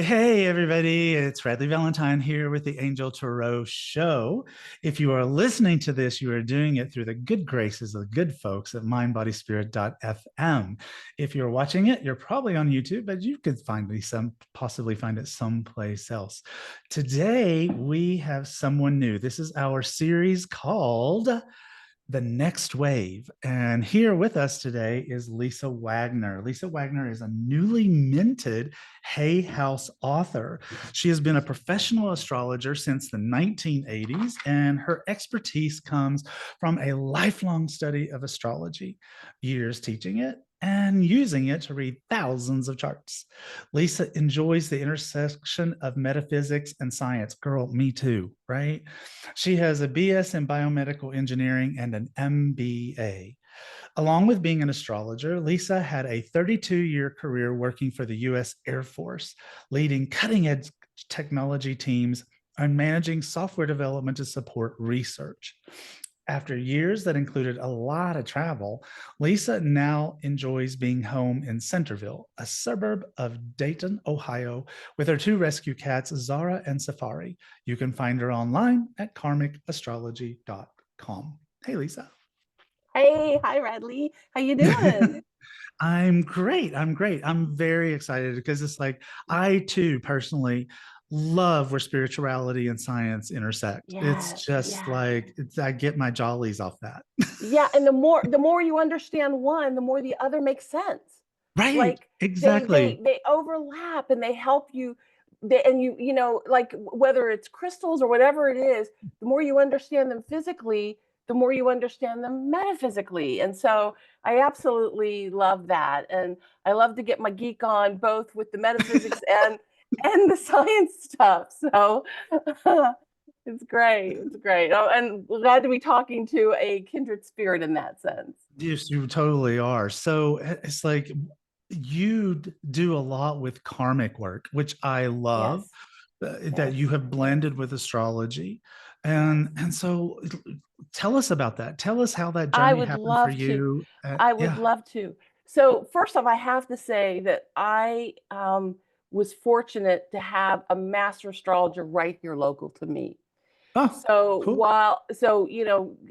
Hey, everybody. It's Radleigh Valentine here with the Angel Tarot Show. If you are listening to this, you are doing it through the good graces of the good folks at mindbodyspirit.fm. If you're watching it, you're probably on YouTube, but you could possibly find it someplace else. Today, we have someone new. This is our series called The Next Wave. And here with us today is Lisa Wagner. Lisa Wagner is a newly minted Hay House author. She has been a professional astrologer since the 1980s, and her expertise comes from a lifelong study of astrology, years teaching it and using it to read thousands of charts. Lisa enjoys the intersection of metaphysics and science. Girl, me too, right? She has a BS in biomedical engineering and an MBA. Along with being an astrologer, Lisa had a 32-year career working for the US Air Force, leading cutting-edge technology teams and managing software development to support research. After years that included a lot of travel, Lisa now enjoys being home in Centerville, a suburb of Dayton, Ohio, with her two rescue cats, Zara and Safari. You can find her online at karmicastrology.com. Hey, Lisa. Hey, hi Radleigh. How you doing? I'm great. I'm great. I'm very excited because it's like I too personally love where spirituality and science intersect. It's Yes, just yes. like I get my jollies off that. Yeah, and the more you understand one, the more the other makes sense. Right. Like they Exactly. they they overlap and they help you and like whether it's crystals or whatever it is, the more you understand them physically, the more you understand them metaphysically. And so I absolutely love that. And I love to get my geek on both with the metaphysics and the science stuff. So it's great. It's great. Oh, and glad to be talking to a kindred spirit in that sense. Yes, you totally are. So it's like you do a lot with karmic work, which I love Yes. that Yes. you have blended with astrology. Yes. And so tell us about that. Tell us how that I journey would happened for love to. you. I would Yeah. love to. So first off, I have to say that I was fortunate to have a master astrologer right here local to me. Oh, So cool.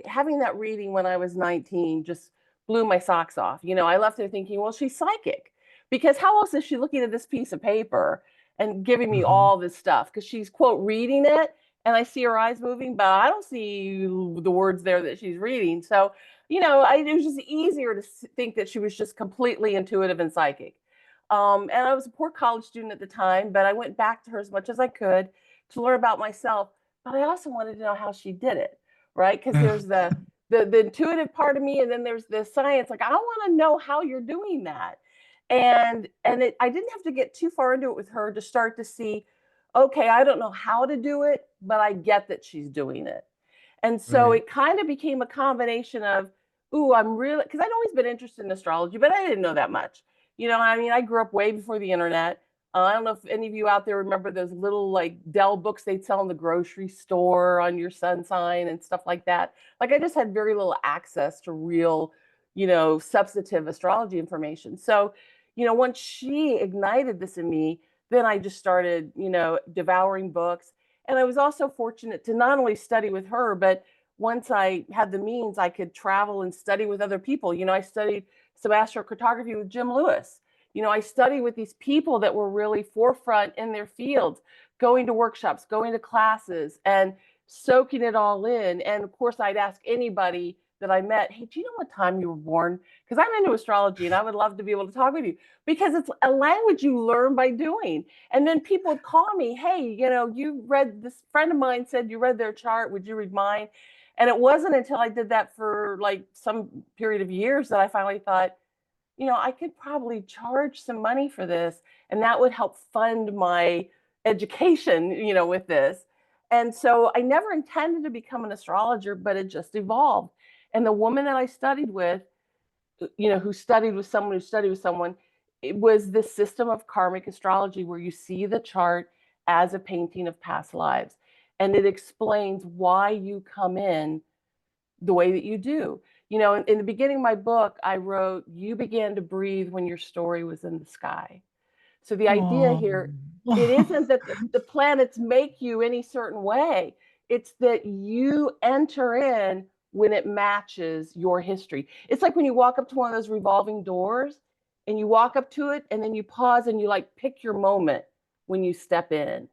having that reading when I was 19 just blew my socks off. I left there thinking, well, she's psychic, because how else is she looking at this piece of paper and giving me Mhm. all this stuff? Because she's quote reading it, and I see her eyes moving, but I don't see the words there that she's reading. So, it was just easier to think that she was just completely intuitive and psychic. And I was a poor college student at the time, but I went back to her as much as I could to learn about myself. But I also wanted to know how she did it, right? Because there's the intuitive part of me, and then there's the science. Like I want to know how you're doing that, I didn't have to get too far into it with her to start to see, okay, I don't know how to do it, but I get that she's doing it. And so Right. it kind of became a combination of, ooh, I'm really, because I'd always been interested in astrology, but I didn't know that much. I mean, I grew up way before the internet. I don't know if any of you out there remember those little like Dell books they'd sell in the grocery store on your sun sign and stuff like that. Like I just had very little access to real, substantive astrology information. So, once she ignited this in me, then I just started, devouring books. And I was also fortunate to not only study with her, but once I had the means, I could travel and study with other people. I studied some astrocartography with Jim Lewis. I studied with these people that were really forefront in their fields, going to workshops, going to classes, and soaking it all in. And of course, I'd ask anybody that I met, hey, do you know what time you were born? Because I'm into astrology and I would love to be able to talk with you, because it's a language you learn by doing. And then people would call me, hey, you read, this friend of mine said you read their chart. Would you read mine? And it wasn't until I did that for like some period of years that I finally thought, I could probably charge some money for this, and that would help fund my education, with this. And so I never intended to become an astrologer, but it just evolved. And the woman that I studied with, who studied with someone who studied with someone, it was this system of karmic astrology where you see the chart as a painting of past lives. And it explains why you come in the way that you do. In the beginning of my book, I wrote, you began to breathe when your story was in the sky. So the idea Oh. here, it isn't that the planets make you any certain way. It's that you enter in when it matches your history. It's like when you walk up to one of those revolving doors and you walk up to it and then you pause and you like pick your moment when you step in.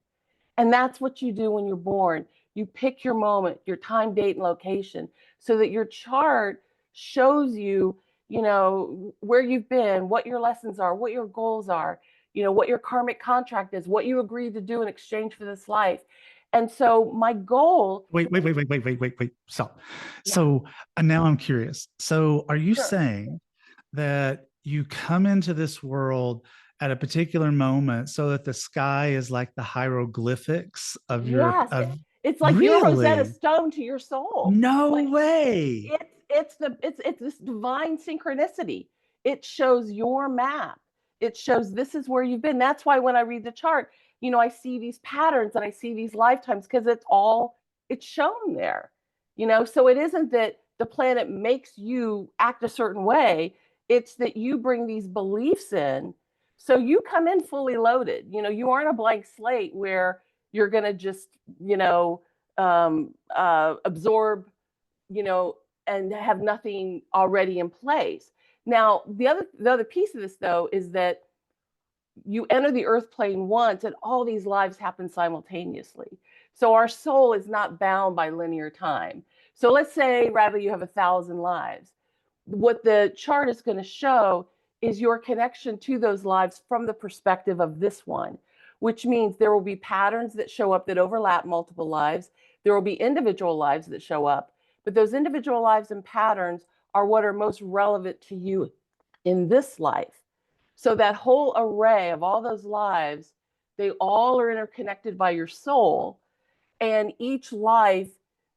And that's what you do when you're born. You pick your moment, your time, date, and location, so that your chart shows you, where you've been, what your lessons are, what your goals are, what your karmic contract is, what you agreed to do in exchange for this life. And so my goal. Wait. Stop. Yeah, So now I'm curious. So are you sure. saying that you come into this world at a particular moment so that the sky is like the hieroglyphics of your Yes. of It's like your Rosetta really? Stone to your soul. No Like way. it's this divine synchronicity. It shows your map. It shows this is where you've been. That's why when I read the chart, I see these patterns and I see these lifetimes because it's shown there. So it isn't that the planet makes you act a certain way. It's that you bring these beliefs in. So you come in fully loaded. You aren't a blank slate where you're going to just, absorb, you know, and have nothing already in place. Now, the other piece of this though is that you enter the earth plane once and all these lives happen simultaneously. So our soul is not bound by linear time. So let's say, Radleigh, you have 1,000 lives. What the chart is going to show is your connection to those lives from the perspective of this one, which means there will be patterns that show up that overlap multiple lives. There will be individual lives that show up, but those individual lives and patterns are what are most relevant to you in this life. So that whole array of all those lives, they all are interconnected by your soul, and each life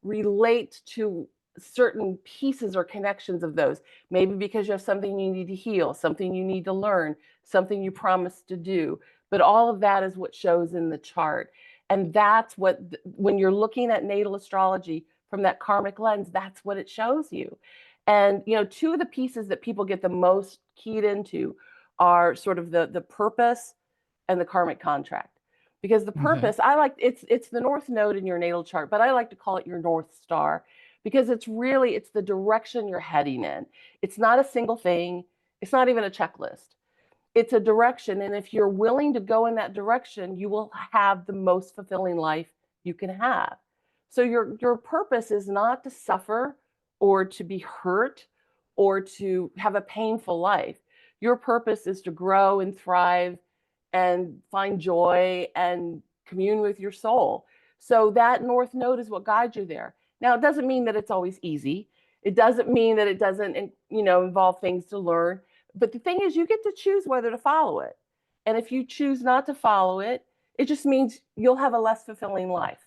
relates to certain pieces or connections of those. Maybe because you have something you need to heal, something you need to learn, something you promised to do. But all of that is what shows in the chart. And that's what, when you're looking at natal astrology from that karmic lens, that's what it shows you. And, two of the pieces that people get the most keyed into are sort of the purpose and the karmic contract. Because the Okay. purpose, it's the north node in your natal chart, but I like to call it your north star because it's the direction you're heading in. It's not a single thing. It's not even a checklist. It's a direction, and if you're willing to go in that direction, you will have the most fulfilling life you can have. So your purpose is not to suffer or to be hurt or to have a painful life. Your purpose is to grow and thrive and find joy and commune with your soul. So that north node is what guides you there. Now, it doesn't mean that it's always easy. It doesn't mean that it doesn't, involve things to learn. But the thing is, you get to choose whether to follow it. And if you choose not to follow it, it just means you'll have a less fulfilling life.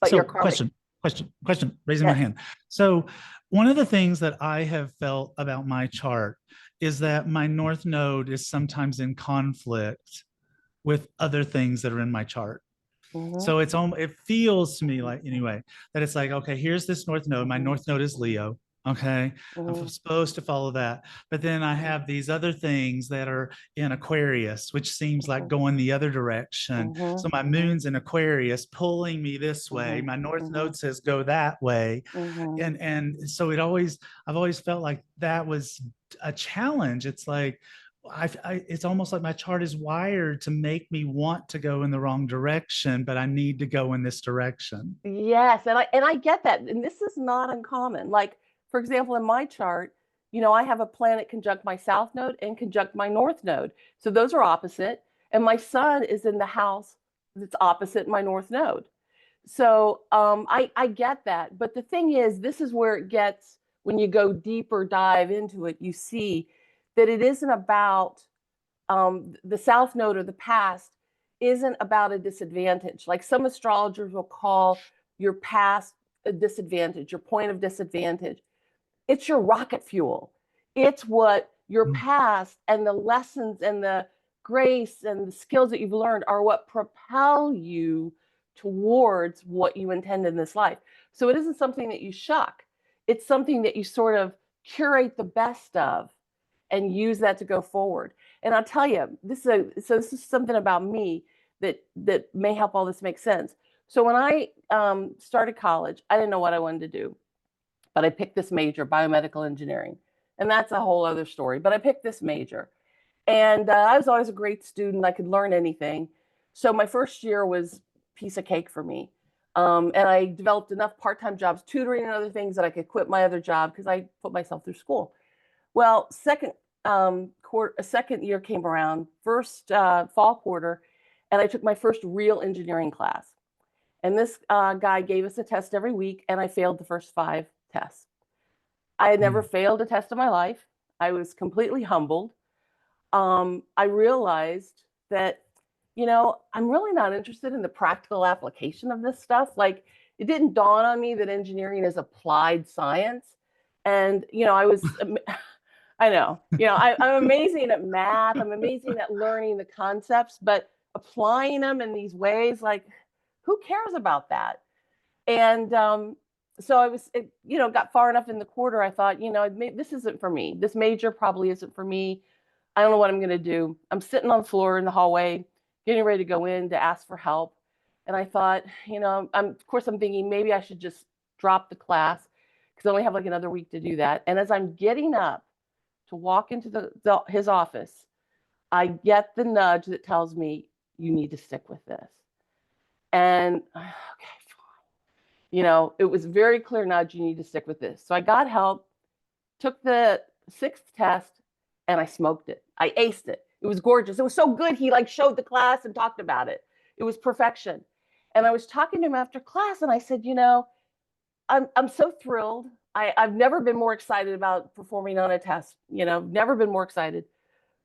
But So your karmic. question, raising my Yes. hand. So one of the things that I have felt about my chart is that my north node is sometimes in conflict with other things that are in my chart. Mm-hmm. So it feels to me like, anyway, that it's like, okay, here's this north node. My north node is Leo. Okay. Mm-hmm. I'm supposed to follow that. But then I have these other things that are in Aquarius, which seems like going the other direction. Mm-hmm. So my moon's in Aquarius, pulling me this way. My north node says go that way. Mm-hmm. And so I've always felt like that was a challenge. It's like, it's almost like my chart is wired to make me want to go in the wrong direction, but I need to go in this direction. Yes, and I get that. And this is not uncommon. Like, for example, in my chart, I have a planet conjunct my south node and conjunct my north node. So those are opposite. And my sun is in the house that's opposite my north node. So I get that. But the thing is, this is where it gets, when you go deeper dive into it, you see that it isn't about the south node or the past isn't about a disadvantage. Like some astrologers will call your past a disadvantage, your point of disadvantage. It's your rocket fuel. It's what your past and the lessons and the grace and the skills that you've learned are what propel you towards what you intend in this life. So it isn't something that you shuck. It's something that you sort of curate the best of and use that to go forward. And I'll tell you, this is something about me that may help all this make sense. So when I started college, I didn't know what I wanted to do, but I picked this major, biomedical engineering. And that's a whole other story. But I picked this major. And I was always a great student. I could learn anything. So my first year was a piece of cake for me. And I developed enough part-time jobs, tutoring and other things, that I could quit my other job because I put myself through school. Well, second year came around, first fall quarter, and I took my first real engineering class. And this guy gave us a test every week, and I failed the first 5 tests. I had never failed a test in my life. I was completely humbled. I realized that, I'm really not interested in the practical application of this stuff. Like, it didn't dawn on me that engineering is applied science. And, I know, I'm amazing at math. I'm amazing at learning the concepts, but applying them in these ways, like, who cares about that? And so I was, got far enough in the quarter. I thought, this isn't for me. This major probably isn't for me. I don't know what I'm going to do. I'm sitting on the floor in the hallway, getting ready to go in to ask for help. And I thought, I'm thinking maybe I should just drop the class because I only have like another week to do that. And as I'm getting up to walk into his office, I get the nudge that tells me, you need to stick with this. And okay, fine. It was a very clear nudge, you need to stick with this. So I got help, took the 6th test, and I smoked it. I aced it. It was gorgeous. It was so good. He showed the class and talked about it. It was perfection. And I was talking to him after class, and I said, I'm so thrilled. I've never been more excited about performing on a test. Never been more excited.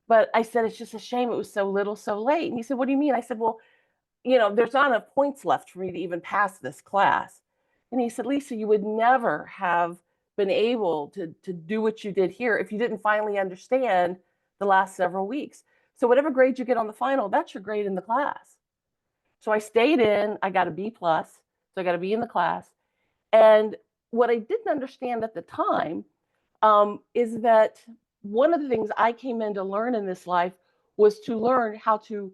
But I said, it's just a shame it was so little, so late. And he said, what do you mean? I said, well, there's not enough points left for me to even pass this class. And he said, Lisa, you would never have been able to do what you did here if you didn't finally understand the last several weeks. So whatever grade you get on the final, that's your grade in the class. So I stayed in, I got a B+, so I got a B in the class. And what I didn't understand at the time is that one of the things I came in to learn in this life was to learn how to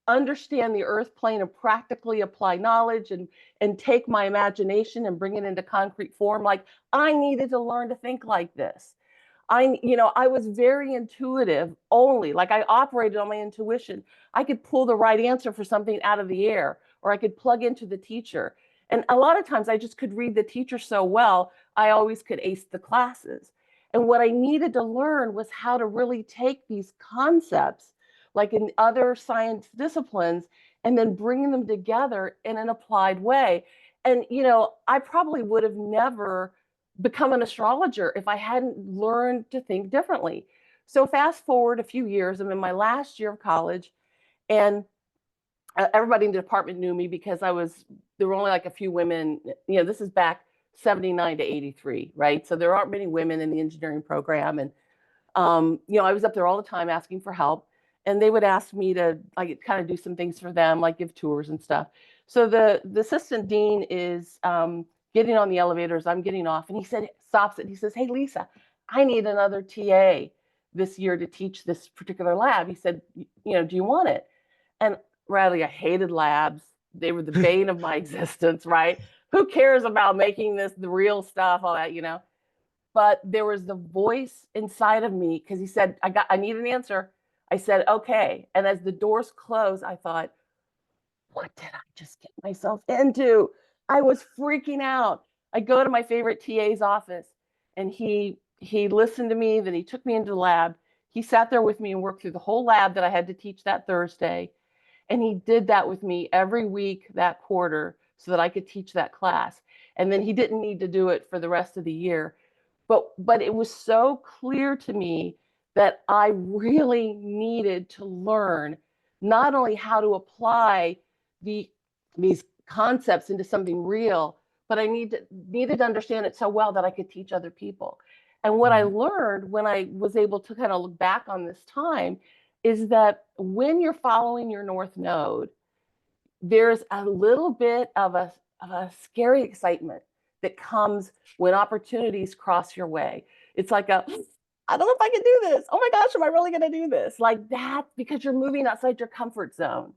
understand the earth plane and practically apply knowledge and take my imagination and bring it into concrete form. Like, I needed to learn to think like this. I was very intuitive only. Like, I operated on my intuition. I could pull the right answer for something out of the air, or I could plug into the teacher. And a lot of times I just could read the teacher so well, I always could ace the classes. And what I needed to learn was how to really take these concepts, like in other science disciplines, and then bringing them together in an applied way. And, I probably would have never become an astrologer if I hadn't learned to think differently. So fast forward a few years, I'm in my last year of college, and everybody in the department knew me because there were only like a few women, this is back 79 to 83, right? So there aren't many women in the engineering program. And, I was up there all the time asking for help. And they would ask me to kind of do some things for them, like give tours and stuff. So the assistant dean is getting on the elevators. I'm getting off, and he stops it. He says, "Hey, Lisa, I need another TA this year to teach this particular lab." He said, do you want it? And Radleigh, I hated labs. They were the bane of my existence, right? Who cares about making this the real stuff, all that, But there was the voice inside of me because he said, I need an answer. I said, okay. And as the doors closed, I thought, what did I just get myself into? I was freaking out. I go to my favorite TA's office, and he listened to me. Then he took me into the lab. He sat there with me and worked through the whole lab that I had to teach that Thursday. And he did that with me every week that quarter so that I could teach that class. And then he didn't need to do it for the rest of the year. But it was so clear to me that I really needed to learn not only how to apply these concepts into something real, but I needed to understand it so well that I could teach other people. And what I learned when I was able to kind of look back on this time is that when you're following your North Node, there's a little bit of a scary excitement that comes when opportunities cross your way. It's like I don't know if I can do this. Oh my gosh, am I really going to do this? Like that, because you're moving outside your comfort zone.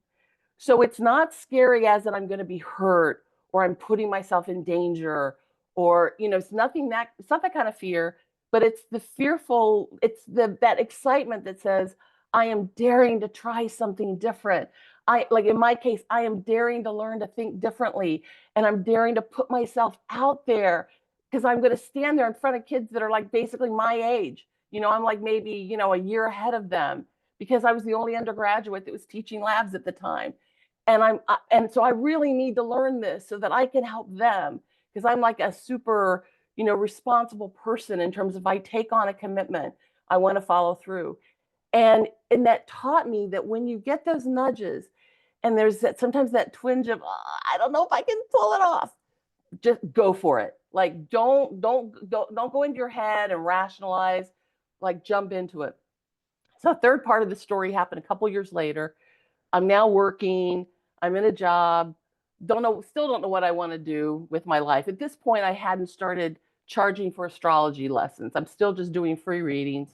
So it's not scary as that I'm going to be hurt or I'm putting myself in danger or, it's nothing that, it's not that kind of fear, but it's the fearful, it's that excitement that says, I am daring to try something different. Like in my case, I am daring to learn to think differently, and I'm daring to put myself out there because I'm going to stand there in front of kids that are like basically my age. I'm like maybe, a year ahead of them because I was the only undergraduate that was teaching labs at the time. And so I really need to learn this so that I can help them, because I'm like a super, responsible person in terms of I take on a commitment, I want to follow through. And that taught me that when you get those nudges and there's sometimes that twinge of, oh, I don't know if I can pull it off, just go for it. Like don't go into your head and rationalize, like jump into it. So third part of the story happened a couple years later. I'm now working, I'm in a job, still don't know what I want to do with my life. At this point, I hadn't started charging for astrology lessons. I'm still just doing free readings.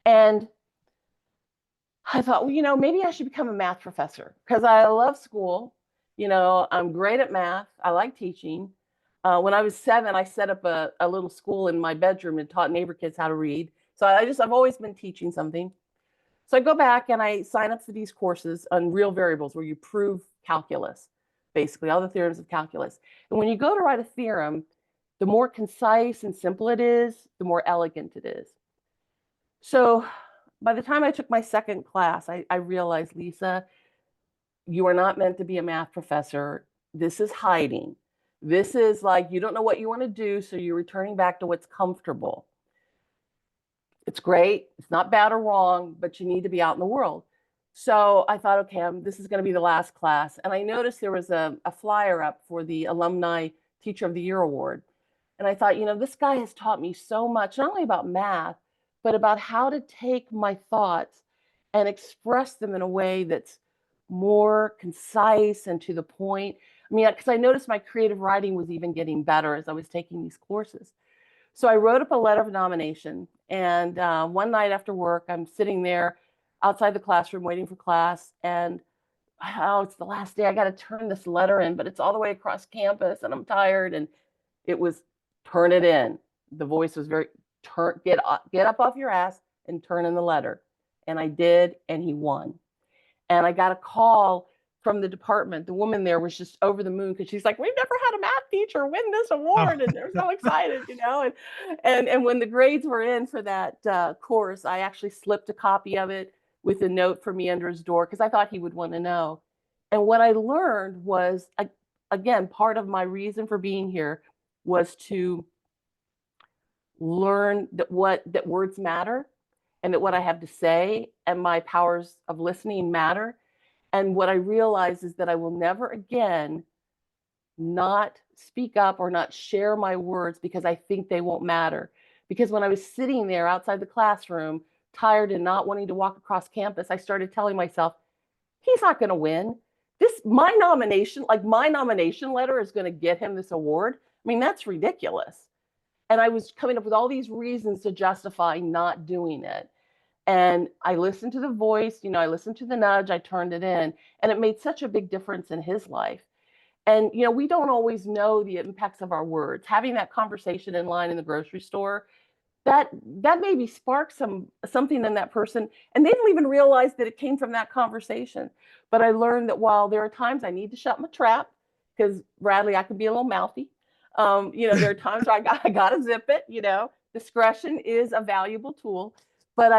And I thought, well, maybe I should become a math professor because I love school. I'm great at math. I like teaching. When I was 7, I set up a little school in my bedroom and taught neighbor kids how to read. So I've always been teaching something. So I go back and I sign up for these courses on real variables where you prove calculus, basically all the theorems of calculus. And when you go to write a theorem, the more concise and simple it is, the more elegant it is. So by the time I took my second class, I realized, Lisa, you are not meant to be a math professor. This is hiding. This is like, you don't know what you want to do, so you're returning back to what's comfortable. It's great. It's not bad or wrong, but you need to be out in the world. So I thought, okay, this is going to be the last class. And I noticed there was a flyer up for the Alumni Teacher of the Year Award. And I thought, this guy has taught me so much, not only about math, but about how to take my thoughts and express them in a way that's more concise and to the point. I mean, because I noticed my creative writing was even getting better as I was taking these courses. So I wrote up a letter of nomination. And one night after work, I'm sitting there outside the classroom waiting for class. And it's the last day. I got to turn this letter in, but it's all the way across campus and I'm tired. And it was, turn it in. The voice was very, get up off your ass and turn in the letter. And I did, and he won. And I got a call from the department. The woman there was just over the moon because she's like, we've never had a math teacher win this award. And they're so excited, And when the grades were in for that course, I actually slipped a copy of it with a note for me under his door because I thought he would want to know. And what I learned was, again, part of my reason for being here was to learn that words matter and that what I have to say and my powers of listening matter. And what I realized is that I will never again not speak up or not share my words because I think they won't matter. Because when I was sitting there outside the classroom, tired and not wanting to walk across campus, I started telling myself, he's not going to win. My nomination letter is going to get him this award. I mean, that's ridiculous. And I was coming up with all these reasons to justify not doing it. And I listened to the voice, I listened to the nudge, I turned it in, and it made such a big difference in his life. And, we don't always know the impacts of our words. Having that conversation in line in the grocery store, that maybe sparked something in that person. And they didn't even realize that it came from that conversation. But I learned that while there are times I need to shut my trap, because Radleigh, I can be a little mouthy. There are times where I got to zip it, discretion is a valuable tool. But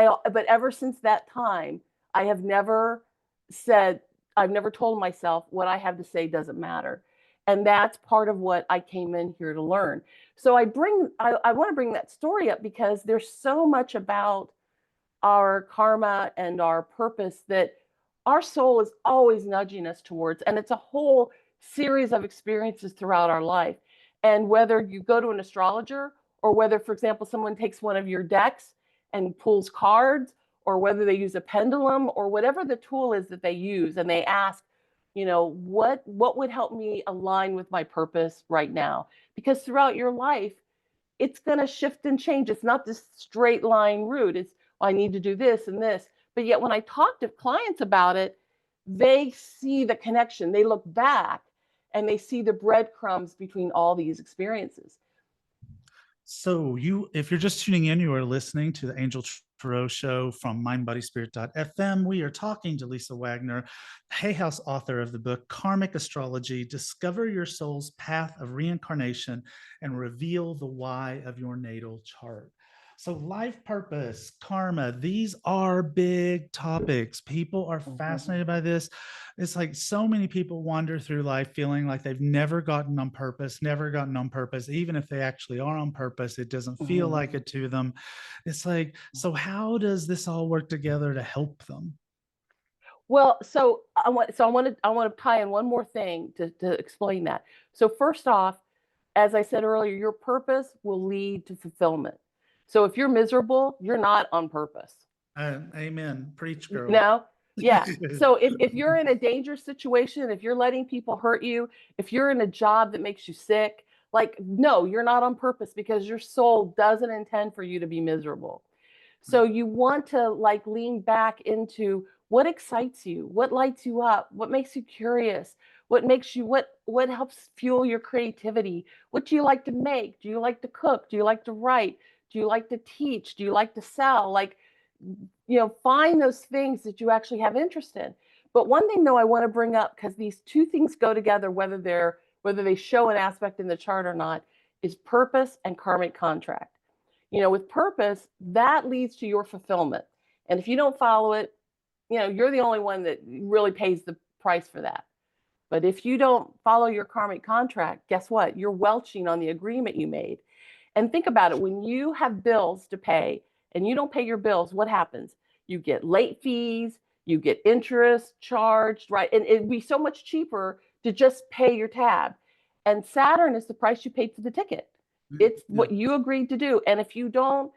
ever since that time, I've never told myself what I have to say doesn't matter. And that's part of what I came in here to learn. So I want to bring that story up because there's so much about our karma and our purpose that our soul is always nudging us towards. And it's a whole series of experiences throughout our life. And whether you go to an astrologer or whether, for example, someone takes one of your decks and pulls cards, or whether they use a pendulum or whatever the tool is that they use, and they ask, what would help me align with my purpose right now? Because throughout your life, it's going to shift and change. It's not this straight line route. It's, well, I need to do this and this. But yet when I talk to clients about it, they see the connection. They look back and they see the breadcrumbs between all these experiences. So if you're just tuning in, you are listening to the Angel Tarot Show from mindbodyspirit.fm. We are talking to Lisa Wagner, Hay House author of the book Karmic Astrology: Discover Your Soul's Path of Reincarnation and Reveal the Why of Your Natal Chart. So life purpose, karma, these are big topics. People are fascinated by this. It's like so many people wander through life feeling like they've never gotten on purpose. Even if they actually are on purpose, it doesn't feel like it to them. It's like, so how does this all work together to help them? Well, so I want to tie in one more thing to explain that. So first off, as I said earlier, your purpose will lead to fulfillment. So if you're miserable, you're not on purpose. Amen. Preach, girl. No? Yeah. So if you're in a dangerous situation, if you're letting people hurt you, if you're in a job that makes you sick, like, no, you're not on purpose, because your soul doesn't intend for you to be miserable. So you want to like lean back into what excites you, what lights you up, what makes you curious, what makes you, what helps fuel your creativity. What do you like to make? Do you like to cook? Do you like to write? Do you like to teach? Do you like to sell? Like, find those things that you actually have interest in. But one thing though I want to bring up, because these two things go together, whether they show an aspect in the chart or not, is purpose and karmic contract. With purpose, that leads to your fulfillment. And if you don't follow it, you're the only one that really pays the price for that. But if you don't follow your karmic contract, guess what? You're welching on the agreement you made. And think about it. When you have bills to pay and you don't pay your bills, what happens? You get late fees, you get interest charged, right? And it'd be so much cheaper to just pay your tab. And Saturn is the price you paid for the ticket. It's what you agreed to do. And if you don't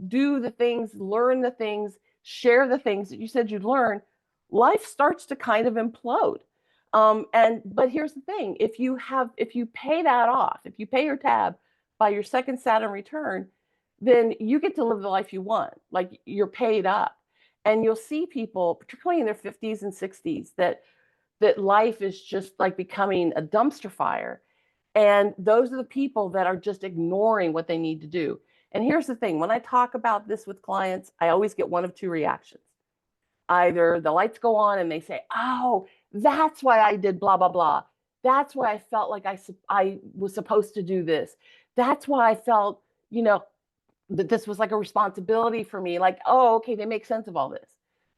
do the things, learn the things, share the things that you said you'd learn, life starts to kind of implode. But here's the thing: if you pay that off, if you pay your tab by your second Saturn return, then you get to live the life you want. Like, you're paid up. And you'll see people, particularly in their 50s and 60s, that life is just like becoming a dumpster fire. And those are the people that are just ignoring what they need to do. And here's the thing: when I talk about this with clients, I always get one of two reactions. Either the lights go on and they say, oh, that's why I did blah, blah, blah. That's why I felt like I was supposed to do this. That's why I felt, that this was like a responsibility for me. Like, oh, okay, they make sense of all this.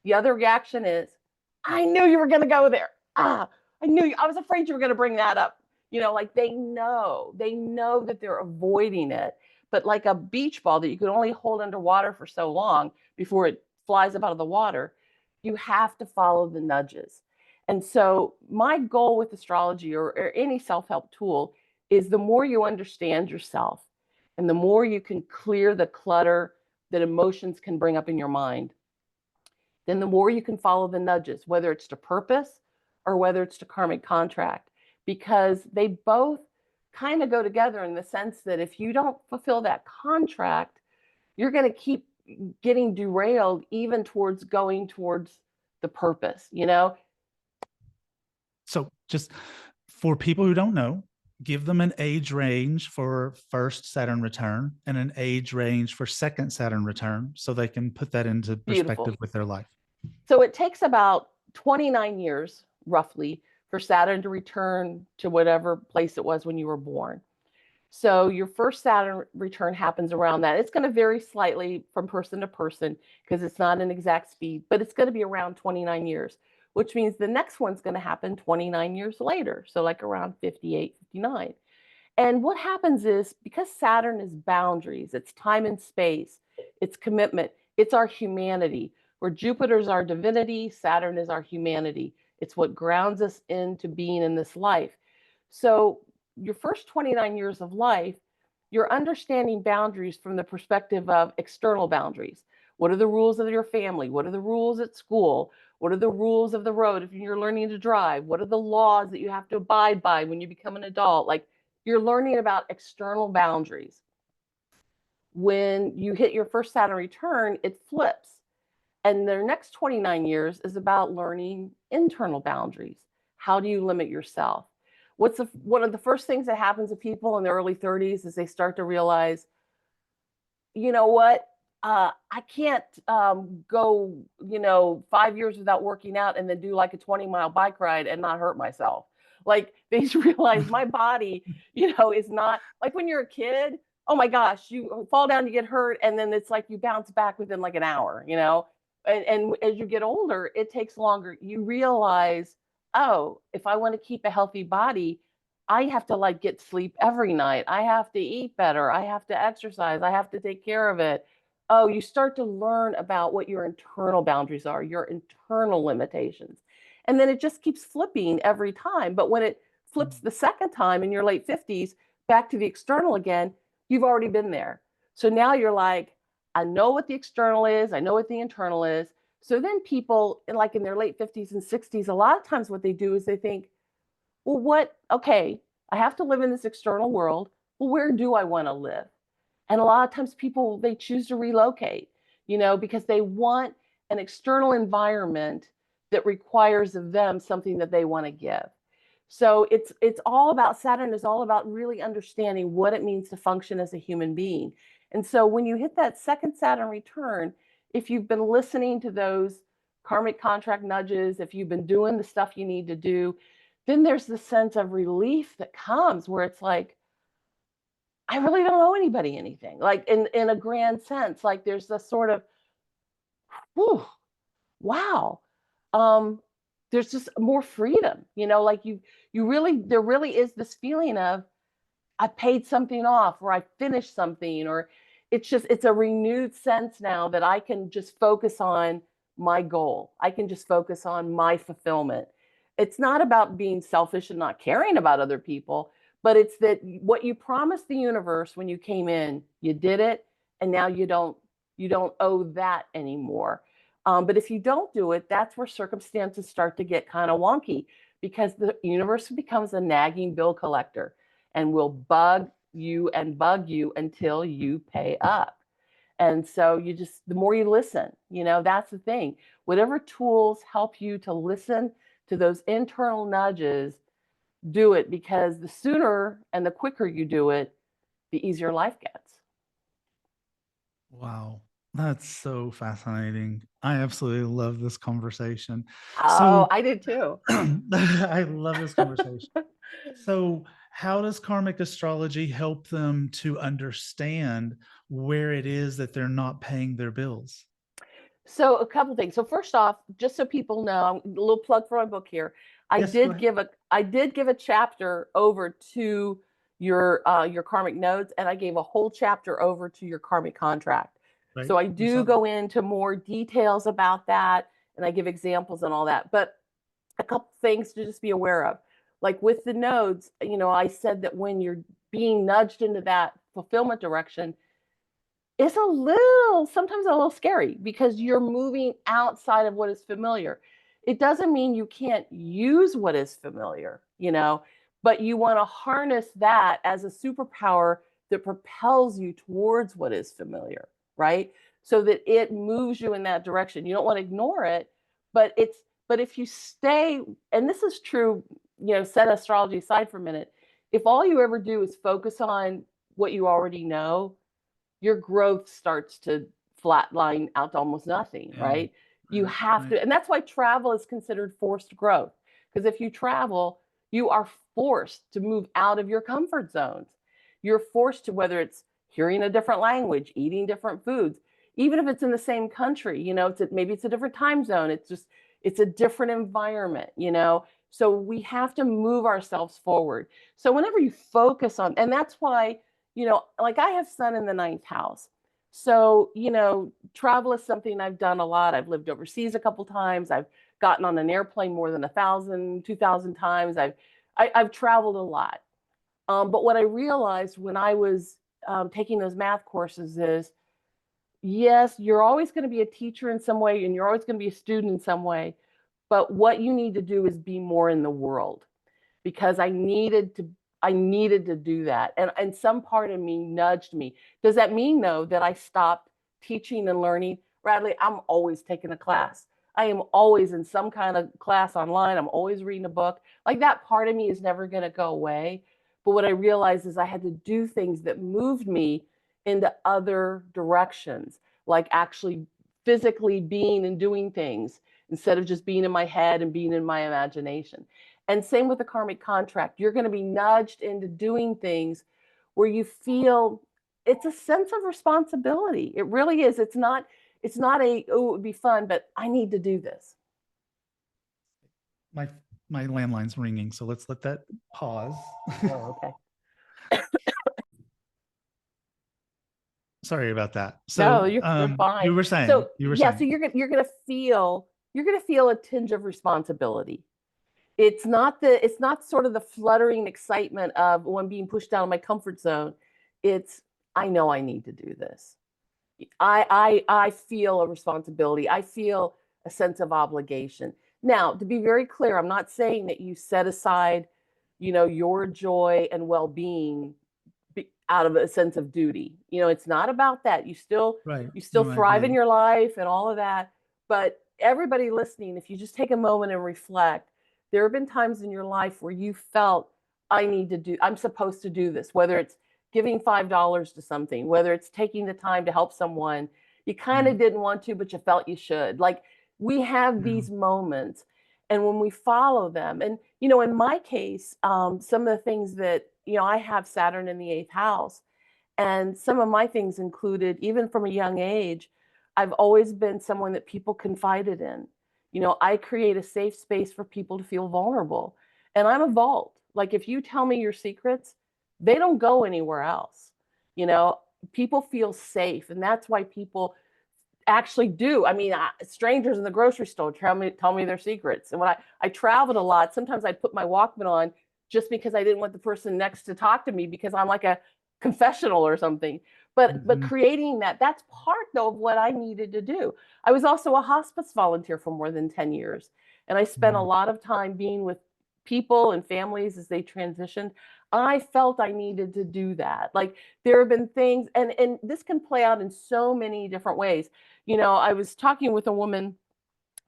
The other reaction is, I knew you were going to go there. I was afraid you were going to bring that up. Like, they know that they're avoiding it. But like a beach ball that you can only hold underwater for so long before it flies up out of the water, you have to follow the nudges. And so my goal with astrology or any self-help tool is, the more you understand yourself and the more you can clear the clutter that emotions can bring up in your mind, then the more you can follow the nudges, whether it's to purpose or whether it's to karmic contract, because they both kind of go together in the sense that if you don't fulfill that contract, you're going to keep getting derailed, even towards going towards the purpose, So just for people who don't know, give them an age range for first Saturn return and an age range for second Saturn return, so they can put that into perspective Beautiful. with their life. So it takes about 29 years, roughly, for Saturn to return to whatever place it was when you were born. So your first Saturn return happens around that. It's going to vary slightly from person to person because it's not an exact speed, but it's going to be around 29 years, which means the next one's going to happen 29 years later. So like around 58, 59. And what happens is, because Saturn is boundaries, it's time and space, it's commitment, it's our humanity. Where Jupiter's our divinity, Saturn is our humanity. It's what grounds us into being in this life. So your first 29 years of life, you're understanding boundaries from the perspective of external boundaries. What are the rules of your family? What are the rules at school? What are the rules of the road if you're learning to drive? What are the laws that you have to abide by when you become an adult? Like, you're learning about external boundaries. when you hit your first Saturn return, it flips. And their next 29 years is about learning internal boundaries. How do you limit yourself? One of the first things that happens to people in their early 30s is they start to realize, you know what? I can't go, 5 years without working out and then do like a 20-mile bike ride and not hurt myself. Like they just realize my body, is not like when you're a kid. Oh my gosh, you fall down, you get hurt, and then it's like you bounce back within like an hour, And as you get older, it takes longer. You realize, oh, if I want to keep a healthy body, I have to like get sleep every night. I have to eat better. I have to exercise. I have to take care of it. Oh, you start to learn about what your internal boundaries are, your internal limitations. And then it just keeps flipping every time. But when it flips the second time in your late 50s, back to the external again, you've already been there. So now you're like, I know what the external is. I know what the internal is. So then people like in their late 50s and 60s, a lot of times what they do is they think, well, okay, I have to live in this external world. Well, where do I want to live? And a lot of times people, they choose to relocate, because they want an external environment that requires of them something that they want to give. So it's all about, Saturn is all about really understanding what it means to function as a human being. And so when you hit that second Saturn return, if you've been listening to those karmic contract nudges, if you've been doing the stuff you need to do, then there's the sense of relief that comes where it's like, I really don't owe anybody anything, like in a grand sense. Like there's this sort of, whew, wow. There's just more freedom, like there really is this feeling of, I paid something off, or I finished something, or it's a renewed sense now that I can just focus on my goal. I can just focus on my fulfillment. It's not about being selfish and not caring about other people, but it's that what you promised the universe when you came in, you did it, and now you don't owe that anymore. But if you don't do it, that's where circumstances start to get kind of wonky, because the universe becomes a nagging bill collector and will bug you until you pay up. And so the more you listen, that's the thing. Whatever tools help you to listen to those internal nudges, do it, because the sooner and the quicker you do it, the easier life gets. Wow. That's so fascinating. I absolutely love this conversation. Oh, I did too. I love this conversation. So, how does karmic astrology help them to understand where it is that they're not paying their bills? So a couple things. So first off, just so people know, a little plug for my book here. I Yes, go did give a chapter over to your karmic nodes, and I gave a whole chapter over to your karmic contract. right. So I do go into more details about that, and I give examples and all that. But a couple things to just be aware of. Like with the nodes, I said that when you're being nudged into that fulfillment direction, it's sometimes a little scary, because you're moving outside of what is familiar. It doesn't mean you can't use what is familiar, but you want to harness that as a superpower that propels you towards what is familiar, right? So that it moves you in that direction. You don't want to ignore it, but if you stay, and this is true, set astrology aside for a minute. If all you ever do is focus on what you already know, your growth starts to flatline out to almost nothing, right? You have to, and that's why travel is considered forced growth. Because if you travel, you are forced to move out of your comfort zones. You're forced to, whether it's hearing a different language, eating different foods, even if it's in the same country, maybe it's a different time zone. It's a different environment, So we have to move ourselves forward. So whenever you focus on, and that's why, like I have Sun in the 9th house. So, travel is something I've done a lot. I've lived overseas a couple times. I've gotten on an airplane more than 1,000, 2,000 times. I've traveled a lot. But what I realized when I was taking those math courses is, yes, you're always going to be a teacher in some way, and you're always going to be a student in some way. But what you need to do is be more in the world, because I needed to I needed to do that. And some part of me nudged me. Does that mean, though, that I stopped teaching and learning? Radleigh, I'm always taking a class. I am always in some kind of class online. I'm always reading a book. Like, that part of me is never going to go away. But what I realized is I had to do things that moved me into other directions, like actually physically being and doing things instead of just being in my head and being in my imagination. And same with the karmic contract. You're going to be nudged into doing things where you feel it's a sense of responsibility. It really is. It's not a, oh, it would be fun, but I need to do this. My landline's ringing, so let's let that pause. Oh, okay. Sorry about that. No, So you're fine. you were saying, So you're gonna feel a tinge of responsibility. It's not sort of the fluttering excitement of when being pushed out of my comfort zone. It's, I know I need to do this. I feel a responsibility. I feel a sense of obligation. Now, to be very clear, I'm not saying that you set aside, your joy and well-being out of a sense of duty. It's not about that. You still thrive in your life and all of that. But everybody listening, if you just take a moment and reflect, there have been times in your life where you felt, I'm supposed to do this, whether it's giving $5 to something, whether it's taking the time to help someone you kind of didn't want to, but you felt you should. Like, we have these moments, and when we follow them, and in my case, some of the things that I have Saturn in the 8th house, and some of my things included, even from a young age, I've always been someone that people confided in. I create a safe space for people to feel vulnerable, and I'm a vault. Like, if you tell me your secrets, they don't go anywhere else. People feel safe, and that's why people actually do. I mean, strangers in the grocery store tell me their secrets. And when I traveled a lot, sometimes I'd put my Walkman on just because I didn't want the person next to talk to me, because I'm like a confessional or something. But creating that's part, though, of what I needed to do. I was also a hospice volunteer for more than 10 years, and I spent a lot of time being with people and families as they transitioned. I felt I needed to do that. Like, there have been things, and this can play out in so many different ways. I was talking with a woman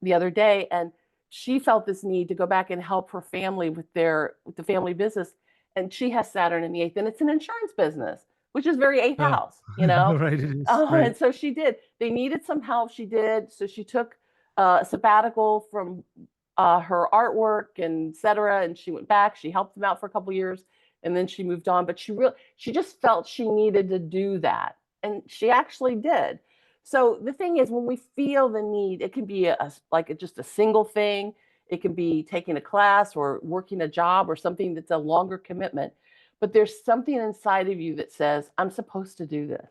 the other day, and she felt this need to go back and help her family with the family business. And she has Saturn in the 8th, and it's an insurance business, which is very 8th house, Right, it is. Right. And so she did. They needed some help. She did. So she took a sabbatical from her artwork and et cetera, and she went back. She helped them out for a couple of years, and then she moved on. But she just felt she needed to do that, and she actually did. So the thing is, when we feel the need, it can be just a single thing. It can be taking a class or working a job or something that's a longer commitment. But there's something inside of you that says, I'm supposed to do this.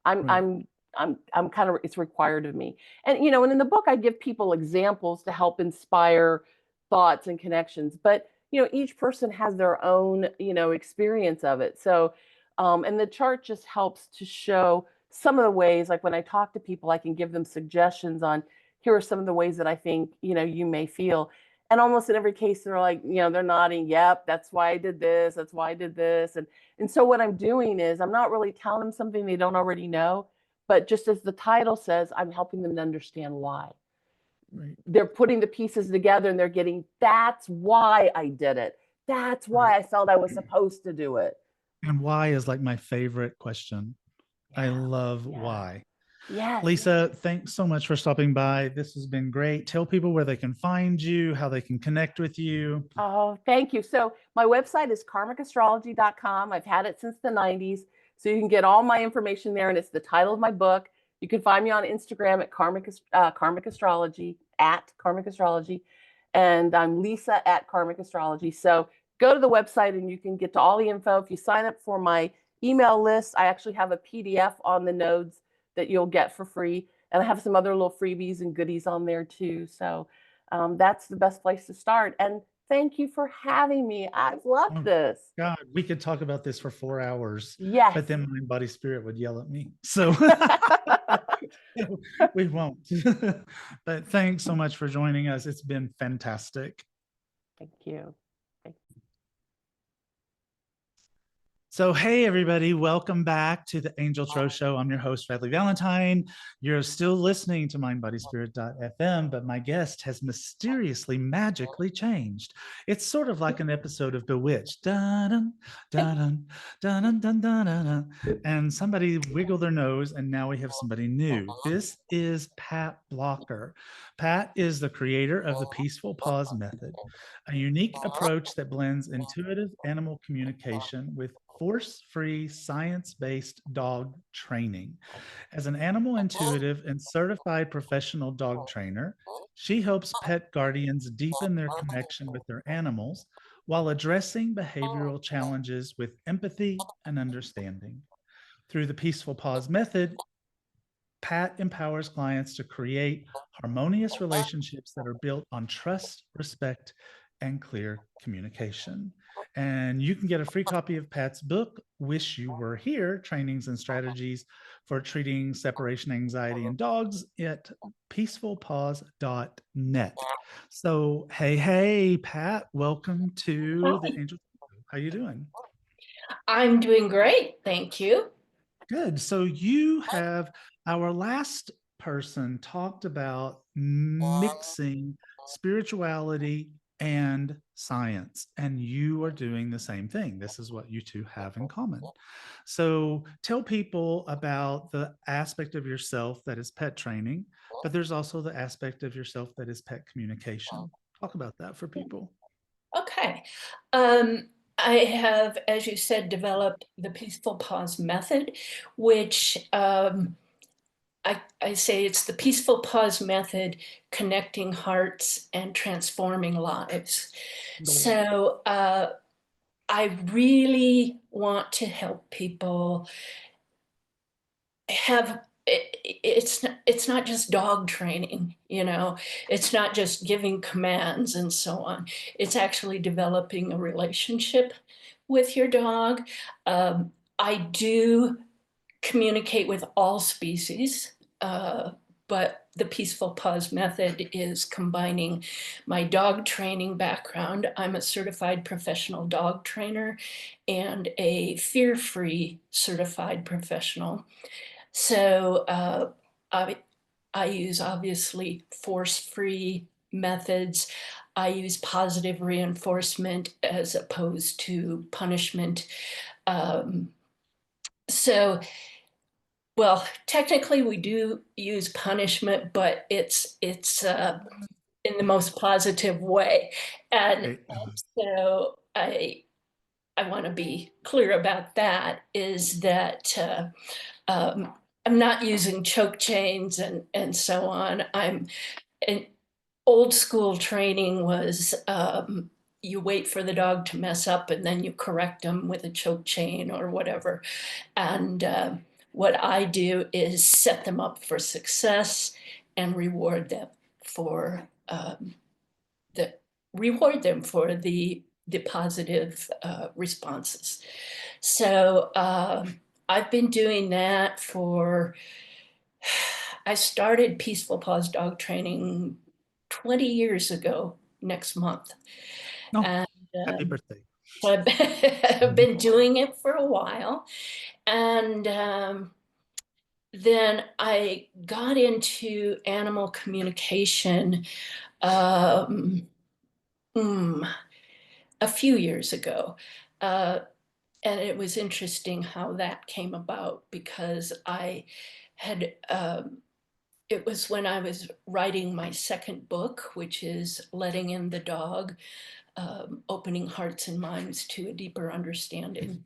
I'm kind of, it's required of me. And and in the book, I give people examples to help inspire thoughts and connections. But each person has their own experience of it. So and the chart just helps to show some of the ways. Like, when I talk to people, I can give them suggestions on, here are some of the ways that I think you may feel. And almost in every case, they're like, they're nodding, yep, that's why I did this, that's why I did this. And so what I'm doing is, I'm not really telling them something they don't already know, but just as the title says, I'm helping them to understand why. Right. They're putting the pieces together, and they're getting, that's why I did it. That's why I felt I was supposed to do it. And why is like my favorite question. I love why. Yes. Lisa, thanks so much for stopping by. This has been great. Tell people where they can find you, how they can connect with you. Oh, thank you. So my website is karmicastrology.com. I've had it since the 90s. So you can get all my information there, and it's the title of my book. You can find me on Instagram at karmic astrology, and I'm Lisa at Karmic Astrology. So go to the website and you can get to all the info. If you sign up for my email list, I actually have a PDF on the nodes that you'll get for free. And I have some other little freebies and goodies on there too. So that's the best place to start. And thank you for having me. I love this. God, we could talk about this for 4 hours. Yes. But then mind, body, spirit would yell at me. So we won't. But thanks so much for joining us. It's been fantastic. Thank you. So, hey, everybody, welcome back to the Angel Tro Show. I'm your host, Radleigh Valentine. You're still listening to mindbodyspirit.fm, but my guest has mysteriously, magically changed. It's sort of like an episode of Bewitched. Dun, dun, dun, dun, dun, dun, dun, dun, and somebody wiggled their nose, and now we have somebody new. This is Pat Blocker. Pat is the creator of the Peaceful Pause Method, a unique approach that blends intuitive animal communication with force-free, science-based dog training. As an animal intuitive and certified professional dog trainer, she helps pet guardians deepen their connection with their animals while addressing behavioral challenges with empathy and understanding. Through the Peaceful Pause method, Pat empowers clients to create harmonious relationships that are built on trust, respect, and clear communication. And you can get a free copy of Pat's book, Wish You Were Here, Trainings and Strategies for Treating Separation Anxiety in Dogs, at peacefulpause.net. So, hey, Pat, welcome to the Hi, Angel. How you doing? I'm doing great, thank you. Good. So you have our last person talked about mixing spirituality and science, and you are doing the same thing. This is what you two have in common. So tell people about the aspect of yourself that is pet training, but there's also the aspect of yourself that is pet communication. Talk about that for people. Okay. Um, I have, as you said, developed the Peaceful Pause method, which I say it's the Peaceful Pause method, connecting hearts and transforming lives. So I really want to help people have it's not just dog training, it's not just giving commands and so on. It's actually developing a relationship with your dog. I do communicate with all species, but the Peaceful Pause method is combining my dog training background. I'm a certified professional dog trainer and a fear-free certified professional. So I use obviously force-free methods. I use positive reinforcement as opposed to punishment. Um, so, well, technically we do use punishment, but it's in the most positive way. And Right. so I want to be clear about that, is that um, I'm not using choke chains and so on. An old school training was you wait for the dog to mess up and then you correct them with a choke chain or whatever. And what I do is set them up for success and reward them for the the positive responses. So I've been doing that for, I started Peaceful Pause dog training 20 years ago next month. No, And happy birthday. so I've been doing it for a while. And then I got into animal communication um, a few years ago. And it was interesting how that came about, because I had, it was when I was writing my second book, which is Letting in the Dog, Opening Hearts and Minds to a Deeper Understanding.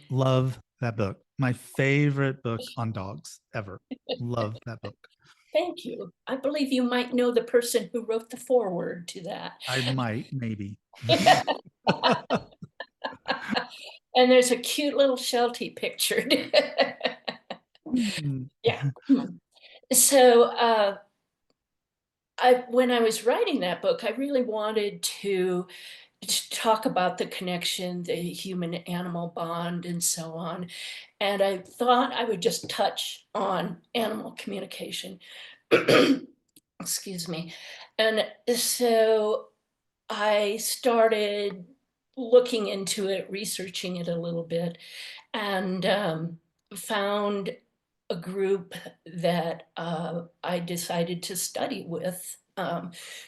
Love that book. My favorite book on dogs ever. Love that book. Thank you. I believe you might know the person who wrote the foreword to that. I might, maybe. And there's a cute little Sheltie pictured. Yeah. So when I was writing that book, I really wanted to talk about the connection, the human-animal bond, and so on. And I thought I would just touch on animal communication. Excuse me. And so I started looking into it, researching it a little bit, and found a group that I decided to study with,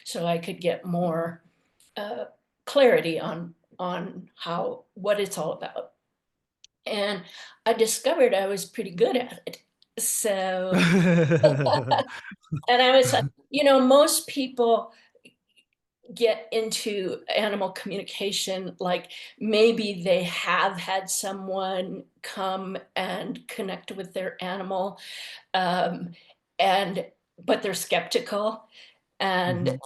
so I could get more clarity on what it's all about. And I discovered I was pretty good at it. So, and I was, most people get into animal communication, like maybe they have had someone come and connect with their animal, um, and but they're skeptical, and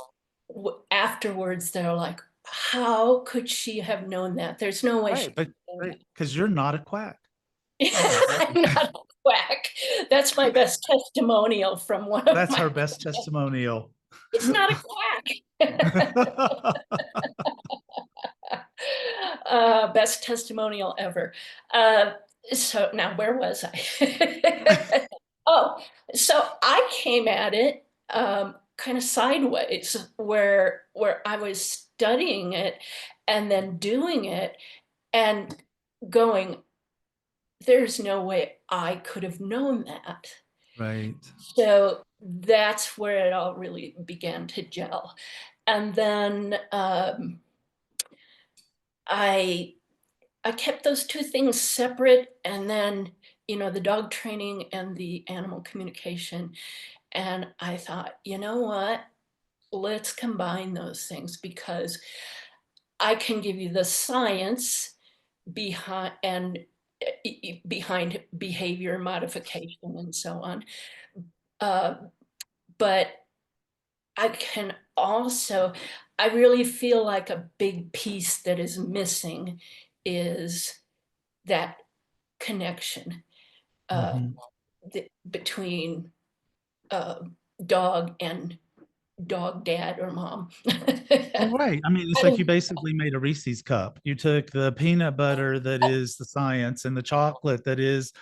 afterwards they're like, how could she have known that? There's no way she Right, but could know because you're not a quack. that. I'm not a quack. That's my best testimonial from one of That's my her best testimonial. It's not a quack. Best testimonial ever. So now where was I? Oh, so I came at it kind of sideways, where I was studying it and then doing it and going, there's no way I could have known that. Right. So that's where it all really began to gel. And then I kept those two things separate, and then, the dog training and the animal communication. And I thought, you know what? Let's combine those things, because I can give you the science behind behavior modification and so on. But I can also, I really feel like a big piece that is missing is that connection between dog and dog dad or mom. Well, right. I mean, it's like you basically made a Reese's cup. You took the peanut butter that is the science and the chocolate that is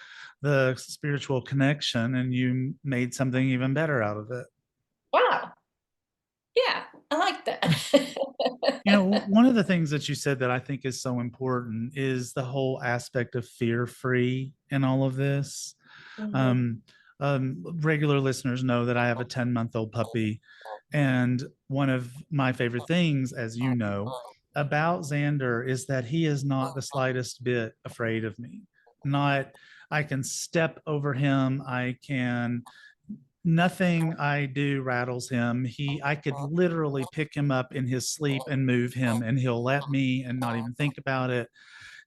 the spiritual connection, and you made something even better out of it. Wow. Yeah, I like that. One of the things that you said that I think is so important is the whole aspect of fear-free in all of this. Regular listeners know that I have a 10-month-old puppy. And one of my favorite things, as you know, about Xander is that he is not the slightest bit afraid of me. Not, I can step over him. Nothing I do rattles him. I could literally pick him up in his sleep and move him, and he'll let me and not even think about it.